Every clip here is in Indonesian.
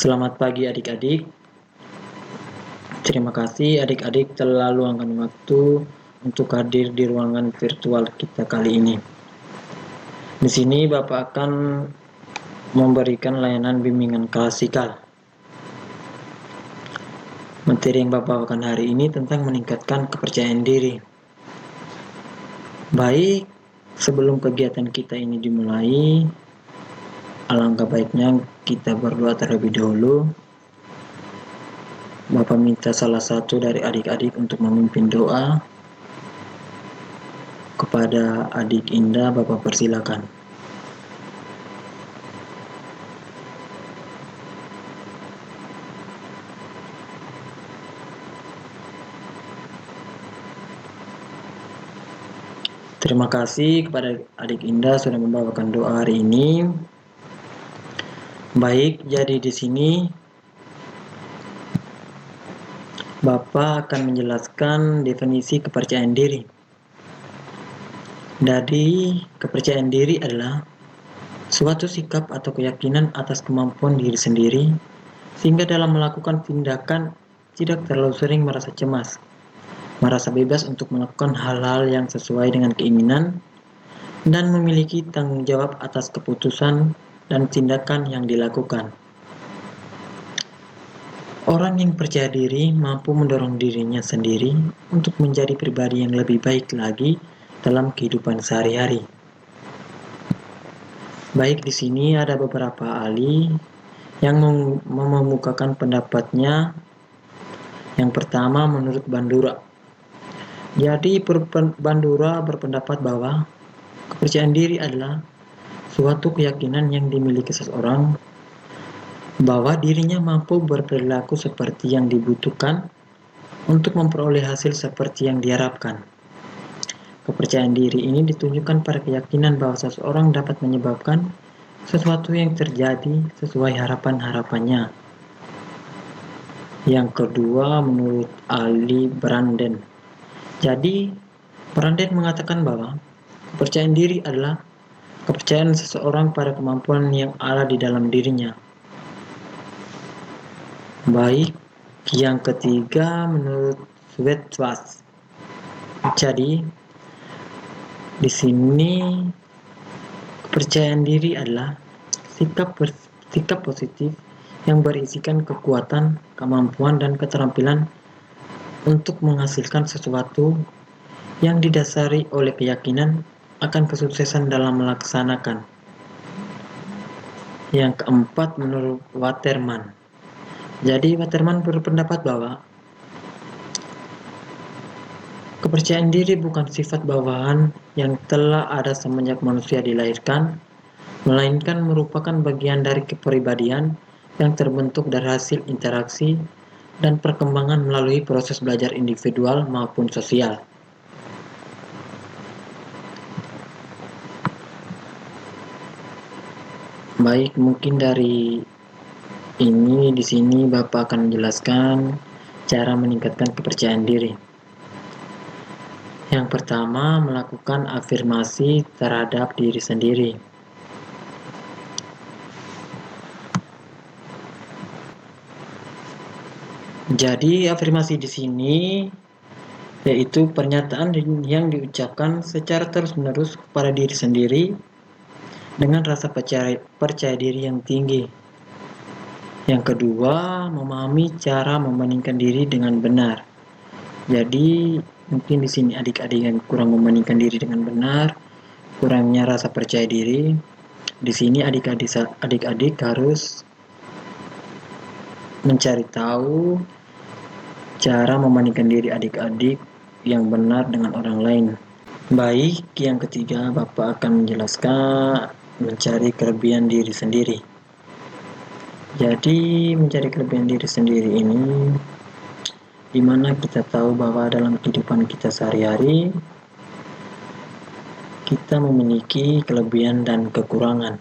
Selamat pagi adik-adik. Terima kasih adik-adik telah luangkan waktu untuk hadir di ruangan virtual kita kali ini. Di sini Bapak akan memberikan layanan bimbingan klasikal. Materi yang Bapak bawakan hari ini tentang meningkatkan kepercayaan diri. Baik, sebelum kegiatan kita ini dimulai, alangkah baiknya kita berdoa terlebih dahulu. Bapak minta salah satu dari adik-adik untuk memimpin doa. Kepada adik Indah, Bapak persilakan. Terima kasih kepada adik Indah sudah membawakan doa hari ini. Baik, jadi di sini Bapak akan menjelaskan definisi kepercayaan diri. Dari kepercayaan diri adalah suatu sikap atau keyakinan atas kemampuan diri sendiri, sehingga dalam melakukan tindakan tidak terlalu sering merasa cemas, merasa bebas untuk melakukan hal-hal yang sesuai dengan keinginan, dan memiliki tanggung jawab atas keputusan dan tindakan yang dilakukan. Orang yang percaya diri mampu mendorong dirinya sendiri untuk menjadi pribadi yang lebih baik lagi dalam kehidupan sehari-hari. Baik, di sini ada beberapa ahli yang memukakan pendapatnya. Yang pertama menurut Bandura. Jadi Bandura berpendapat bahwa kepercayaan diri adalah suatu keyakinan yang dimiliki seseorang bahwa dirinya mampu berperilaku seperti yang dibutuhkan untuk memperoleh hasil seperti yang diharapkan. Kepercayaan diri ini ditunjukkan pada keyakinan bahwa seseorang dapat menyebabkan sesuatu yang terjadi sesuai harapan-harapannya. Yang kedua, menurut ahli Branden. Jadi, Branden mengatakan bahwa kepercayaan diri adalah kepercayaan seseorang pada kemampuan yang ada di dalam dirinya. Baik, yang ketiga menurut Sweetwas. Jadi, di sini kepercayaan diri adalah sikap positif yang berisikan kekuatan, kemampuan, dan keterampilan untuk menghasilkan sesuatu yang didasari oleh keyakinan akan kesuksesan dalam melaksanakan. Yang keempat menurut Waterman. Jadi Waterman berpendapat bahwa kepercayaan diri bukan sifat bawaan yang telah ada semenjak manusia dilahirkan, melainkan merupakan bagian dari kepribadian yang terbentuk dari hasil interaksi dan perkembangan melalui proses belajar individual maupun sosial. Baik, mungkin dari ini di sini Bapak akan menjelaskan cara meningkatkan kepercayaan diri. Yang pertama, melakukan afirmasi terhadap diri sendiri. Jadi, afirmasi di sini yaitu pernyataan yang diucapkan secara terus-menerus kepada diri sendiri dengan rasa percaya diri yang tinggi. Yang kedua, memahami cara membandingkan diri dengan benar. Jadi, mungkin di sini adik-adik yang kurang membandingkan diri dengan benar, kurangnya rasa percaya diri. Di sini adik-adik harus mencari tahu cara membandingkan diri adik-adik yang benar dengan orang lain. Baik, yang ketiga Bapak akan menjelaskan mencari kelebihan diri sendiri. Jadi mencari kelebihan diri sendiri ini dimana kita tahu bahwa dalam kehidupan kita sehari-hari kita memiliki kelebihan dan kekurangan.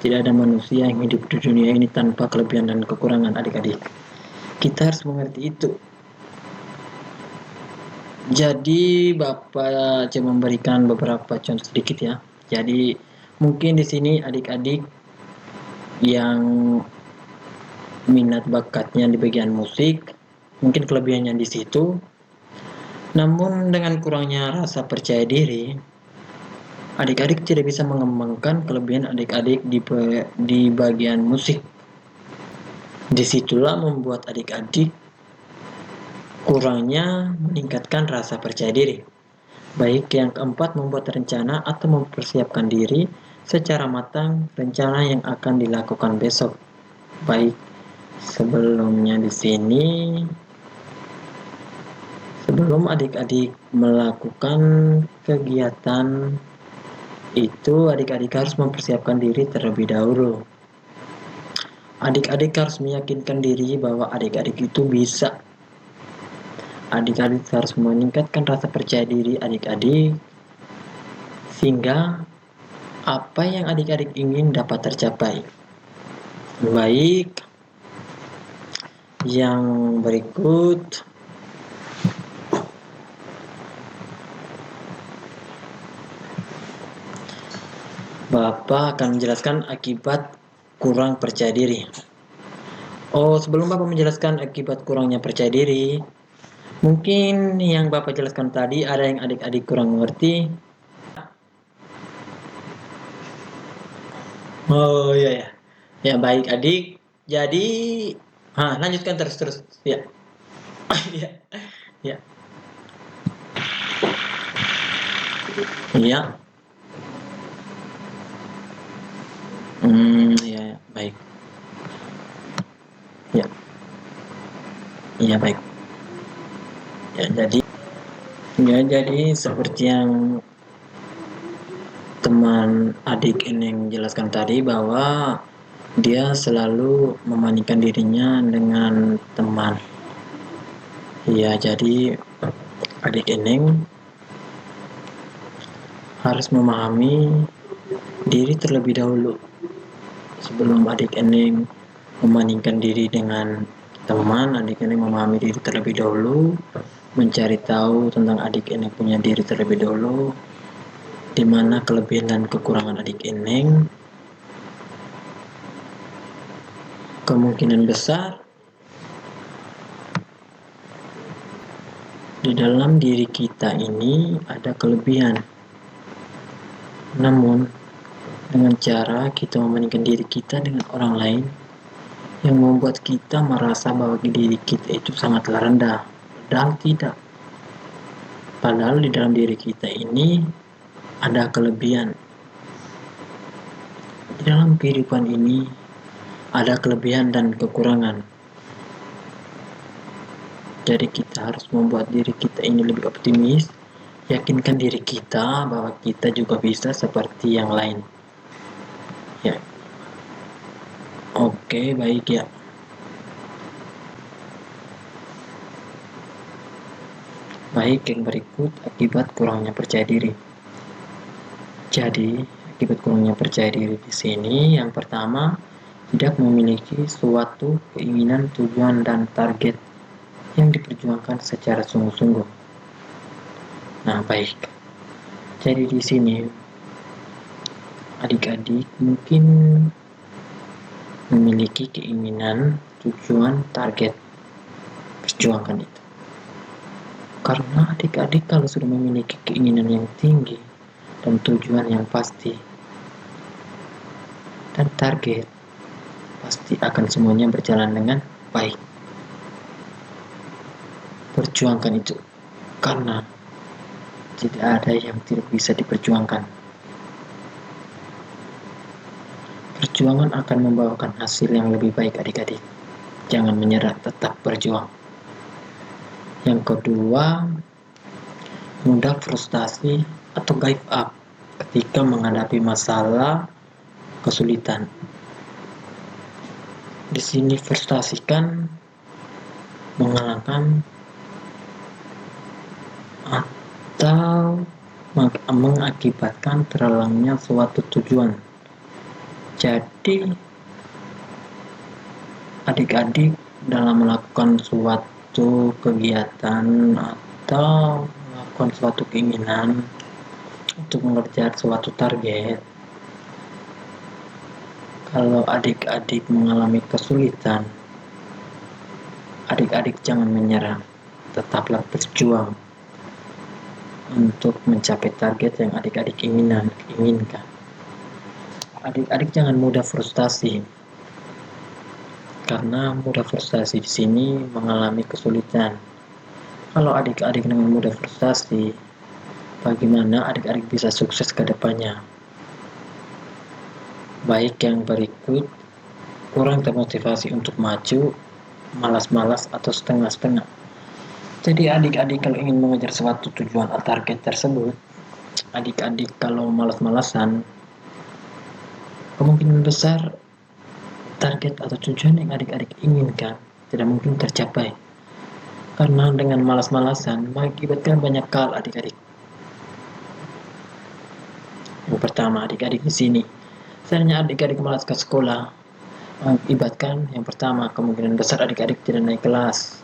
Tidak ada manusia yang hidup di dunia ini tanpa kelebihan dan kekurangan, adik-adik. Kita harus mengerti itu. Jadi Bapak coba memberikan beberapa contoh sedikit ya. Jadi mungkin di sini adik-adik yang minat bakatnya di bagian musik, mungkin kelebihannya di situ. Namun dengan kurangnya rasa percaya diri, adik-adik tidak bisa mengembangkan kelebihan adik-adik di bagian musik. Disitulah membuat adik-adik kurangnya meningkatkan rasa percaya diri. Baik, yang keempat, membuat rencana atau mempersiapkan diri secara matang rencana yang akan dilakukan besok. Baik, sebelumnya di sini, sebelum adik-adik melakukan kegiatan itu, adik-adik harus mempersiapkan diri terlebih dahulu. Adik-adik harus meyakinkan diri bahwa adik-adik itu bisa. Adik-adik harus meningkatkan rasa percaya diri adik-adik sehingga apa yang adik-adik ingin dapat tercapai. Baik, yang berikut Bapak akan menjelaskan akibat kurang percaya diri. Sebelum Bapak menjelaskan akibat kurangnya percaya diri, mungkin yang Bapak jelaskan tadi ada yang adik-adik kurang mengerti. Oh iya ya. Ya baik adik. Jadi, lanjutkan terus. Ya. Ya. Ya. Iya. Ya, baik. Ya. Iya, baik. Ya, jadi seperti yang teman adik ini menjelaskan tadi bahwa dia selalu membandingkan dirinya dengan teman. Ya, jadi adik Eneng harus memahami diri terlebih dahulu sebelum adik Eneng membandingkan diri dengan teman. Adik Eneng memahami diri terlebih dahulu, mencari tahu tentang adik Eneng punya diri terlebih dahulu, di mana kelebihan dan kekurangan adik Eneng. Kemungkinan besar di dalam diri kita ini ada kelebihan. Namun, dengan cara kita membandingkan diri kita dengan orang lain yang membuat kita merasa bahwa diri kita itu sangatlah rendah. Padahal tidak. Padahal di dalam diri kita ini ada kelebihan. Di dalam kehidupan ini ada kelebihan dan kekurangan. Jadi kita harus membuat diri kita ini lebih optimis, yakinkan diri kita bahwa kita juga bisa seperti yang lain. Ya. Oke, baik ya. Baik, yang berikut akibat kurangnya percaya diri. Jadi, akibat kurangnya percaya diri di sini, yang pertama, tidak memiliki suatu keinginan, tujuan, dan target yang diperjuangkan secara sungguh-sungguh. Nah, baik. Jadi di sini, adik-adik mungkin memiliki keinginan, tujuan, target. Perjuangkan itu. Karena adik-adik kalau sudah memiliki keinginan yang tinggi dan tujuan yang pasti dan target, pasti akan semuanya berjalan dengan baik. Perjuangkan itu, karena tidak ada yang tidak bisa diperjuangkan. Perjuangan akan membawakan hasil yang lebih baik adik-adik. Jangan menyerah, tetap berjuang. Yang kedua, mudah frustasi atau give up ketika menghadapi masalah kesulitan. Di sini frustasikan mengalahkan atau mengakibatkan terhalangnya suatu tujuan. Jadi adik-adik dalam melakukan suatu kegiatan atau melakukan suatu keinginan untuk mengerjakan suatu target, kalau adik-adik mengalami kesulitan, Adik-adik jangan menyerah, tetaplah berjuang untuk mencapai target yang adik-adik inginkan. Adik-adik jangan mudah frustasi, karena mudah frustasi di sini mengalami kesulitan. Kalau adik-adik dengan mudah frustasi, bagaimana adik-adik bisa sukses ke depannya? Baik yang berikut, kurang termotivasi untuk maju, malas-malas atau setengah-setengah. Jadi adik-adik kalau ingin mengejar suatu tujuan atau target tersebut, adik-adik kalau malas-malasan, kemungkinan besar target atau tujuan yang adik-adik inginkan tidak mungkin tercapai. Karena dengan malas-malasan mengakibatkan banyak hal adik-adik. Yang pertama, adik-adik di sini, misalnya adik-adik malas ke sekolah, mengakibatkan yang pertama kemungkinan besar adik-adik tidak naik kelas.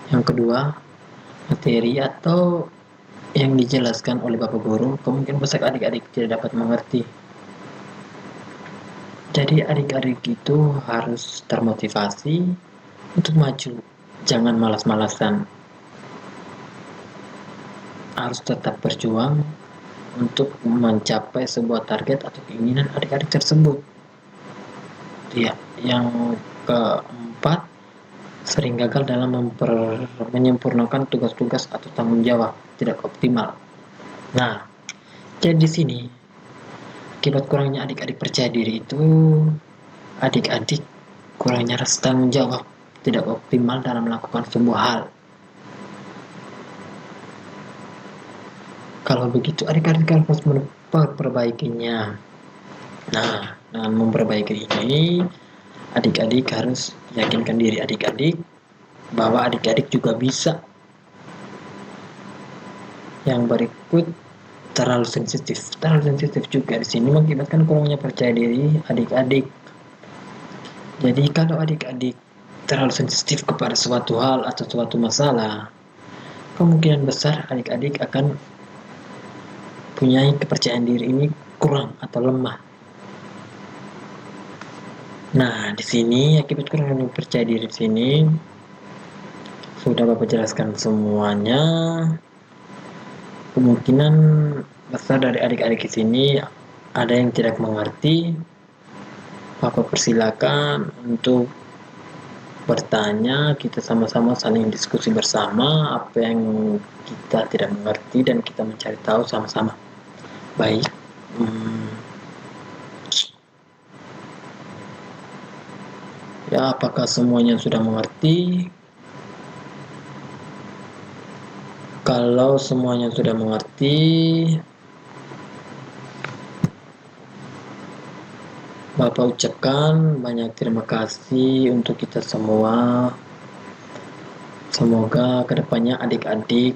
Yang kedua, materi atau yang dijelaskan oleh Bapak Guru kemungkinan besar adik-adik tidak dapat mengerti. Jadi adik-adik itu harus termotivasi untuk maju, jangan malas-malasan. Harus tetap berjuang untuk mencapai sebuah target atau keinginan adik-adik tersebut. Ya, yang keempat, sering gagal dalam menyempurnakan tugas-tugas atau tanggung jawab, tidak optimal. Nah, jadi di sini akibat kurangnya adik-adik percaya diri itu, adik-adik kurangnya rasa tanggung jawab, tidak optimal dalam melakukan sebuah hal. Kalau begitu adik-adik harus memperbaikinya. Nah, dengan memperbaiki ini, adik-adik harus yakinkan diri adik-adik bahwa adik-adik juga bisa. Yang berikut, terlalu sensitif juga di sini mengakibatkan kurangnya percaya diri adik-adik. Jadi kalau adik-adik terlalu sensitif kepada suatu hal atau suatu masalah, kemungkinan besar adik-adik akan punya kepercayaan diri ini kurang atau lemah. Nah, di sini akibat kurangnya percaya diri di sini sudah Bapak jelaskan semuanya. Kemungkinan besar dari adik-adik di sini ada yang tidak mengerti. Bapak persilakan untuk bertanya, kita sama-sama saling diskusi bersama apa yang kita tidak mengerti dan kita mencari tahu sama-sama. Baik, ya apakah semuanya sudah mengerti? Kalau semuanya sudah mengerti, Bapak ucapkan banyak terima kasih untuk kita semua. Semoga kedepannya adik-adik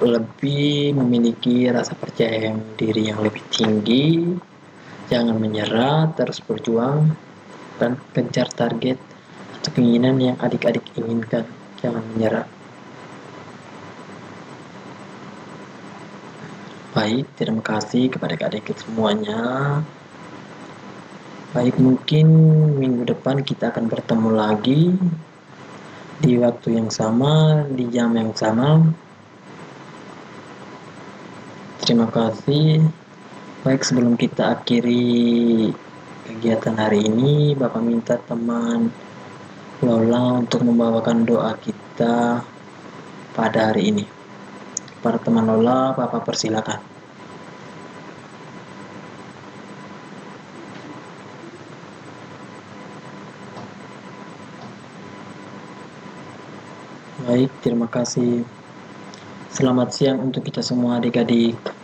lebih memiliki rasa percaya diri yang lebih tinggi. Jangan menyerah, terus berjuang dan kejar target atau keinginan yang adik-adik inginkan. Jangan menyerah. Baik, terima kasih kepada adik-adik semuanya. Baik, mungkin minggu depan kita akan bertemu lagi di waktu yang sama, di jam yang sama. Terima kasih. Baik, sebelum kita akhiri kegiatan hari ini, Bapak minta teman Lola untuk membawakan doa kita pada hari ini. Para teman Lola, Bapak persilakan. Baik, terima kasih. Selamat siang untuk kita semua adik-adik.